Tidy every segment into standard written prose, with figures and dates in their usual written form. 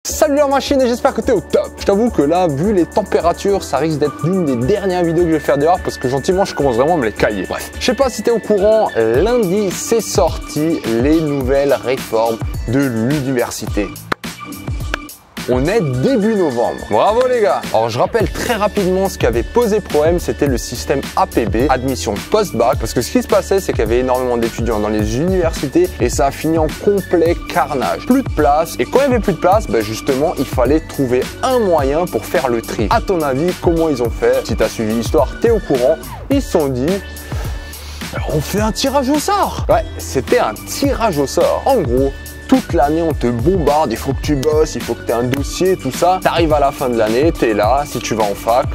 Salut la machine et j'espère que t'es au top. Je t'avoue que là, vu les températures, ça risque d'être l'une des dernières vidéos que je vais faire dehors parce que gentiment, je commence vraiment à me les cailler. Bref, je sais pas si t'es au courant, lundi, c'est sorti les nouvelles réformes de l'université. On est début novembre. Bravo les gars. Alors je rappelle très rapidement ce qui avait posé problème, c'était le système APB, admission post-bac, parce que ce qui se passait, c'est qu'il y avait énormément d'étudiants dans les universités et ça a fini en complet carnage. Plus de place, et quand il n'y avait plus de place, justement, il fallait trouver un moyen pour faire le tri. À ton avis, comment ils ont fait? Si tu as suivi l'histoire, tu es au courant. Ils se sont dit, on fait un tirage au sort. Ouais, c'était un tirage au sort. En gros, toute l'année, on te bombarde, il faut que tu bosses, il faut que tu aies un dossier, tout ça. T'arrives à la fin de l'année, tu es là, si tu vas en fac,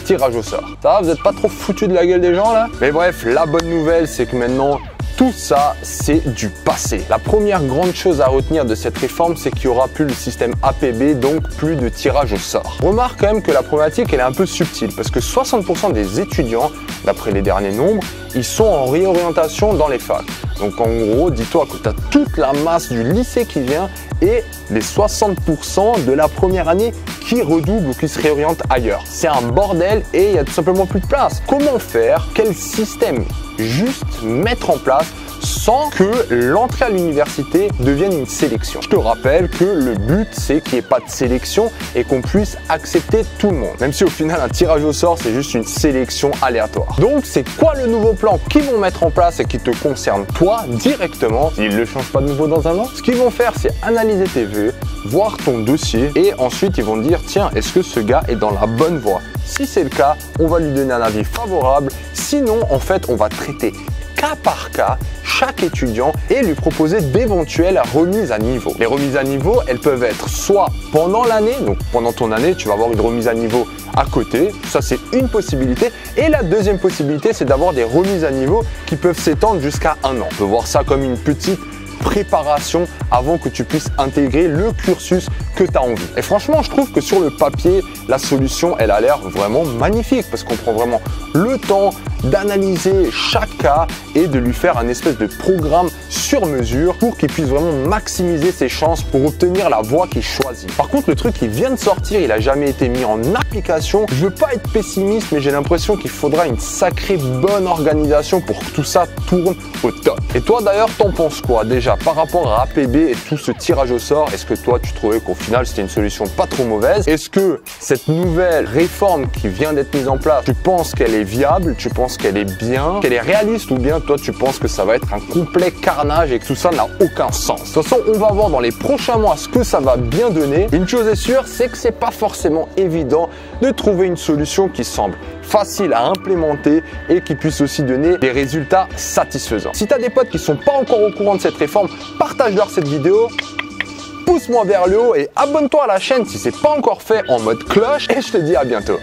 tirage au sort. Ça va, vous n'êtes pas trop foutus de la gueule des gens là? Mais bref, la bonne nouvelle, c'est que maintenant, tout ça, c'est du passé. La première grande chose à retenir de cette réforme, c'est qu'il n'y aura plus le système APB, donc plus de tirage au sort. Remarque quand même que la problématique, elle est un peu subtile, parce que 60% des étudiants, d'après les derniers nombres, ils sont en réorientation dans les facs. Donc en gros, dis-toi que tu as toute la masse du lycée qui vient et les 60% de la première année qui redoublent ou qui se réorientent ailleurs. C'est un bordel et il n'y a tout simplement plus de place. Comment faire? Quel système juste mettre en place sans que l'entrée à l'université devienne une sélection? Je te rappelle que le but, c'est qu'il n'y ait pas de sélection et qu'on puisse accepter tout le monde. Même si au final, un tirage au sort, c'est juste une sélection aléatoire. Donc, c'est quoi le nouveau plan qu'ils vont mettre en place et qui te concerne toi directement? Ils ne le changent pas de nouveau dans un an. Ce qu'ils vont faire, c'est analyser tes vœux, voir ton dossier et ensuite, ils vont te dire, tiens, est-ce que ce gars est dans la bonne voie? Si c'est le cas, on va lui donner un avis favorable. Sinon, en fait, on va traiter cas par cas chaque étudiant et lui proposer d'éventuelles remises à niveau. Les remises à niveau, elles peuvent être soit pendant l'année, donc pendant ton année, tu vas avoir une remise à niveau à côté, ça c'est une possibilité. Et la deuxième possibilité, c'est d'avoir des remises à niveau qui peuvent s'étendre jusqu'à un an. On peut voir ça comme une petite préparation avant que tu puisses intégrer le cursus que tu as envie. Et franchement, je trouve que sur le papier, la solution, elle a l'air vraiment magnifique parce qu'on prend vraiment le temps d'analyser chaque cas et de lui faire un espèce de programme sur mesure pour qu'il puisse vraiment maximiser ses chances pour obtenir la voie qu'il choisit. Par contre, le truc qui vient de sortir, il n'a jamais été mis en application. Je veux pas être pessimiste, mais j'ai l'impression qu'il faudra une sacrée bonne organisation pour que tout ça tourne au top. Et toi d'ailleurs, t'en penses quoi déjà par rapport à APB et tout ce tirage au sort? Est-ce que toi, tu trouvais qu'au final, c'était une solution pas trop mauvaise? Est-ce que cette nouvelle réforme qui vient d'être mise en place, tu penses qu'elle est viable? Tu penses qu'elle est bien? Qu'elle est réaliste? Ou bien toi, tu penses que ça va être un complet carnage et que tout ça n'a aucun sens? De toute façon, on va voir dans les prochains mois ce que ça va bien donner. Une chose est sûre, c'est que c'est pas forcément évident de trouver une solution qui semble facile à implémenter et qui puisse aussi donner des résultats satisfaisants. Si tu as des potes qui sont pas encore au courant de cette réforme, partage-leur cette vidéo, pousse-moi vers le haut et abonne-toi à la chaîne si c'est pas encore fait en mode cloche et je te dis à bientôt.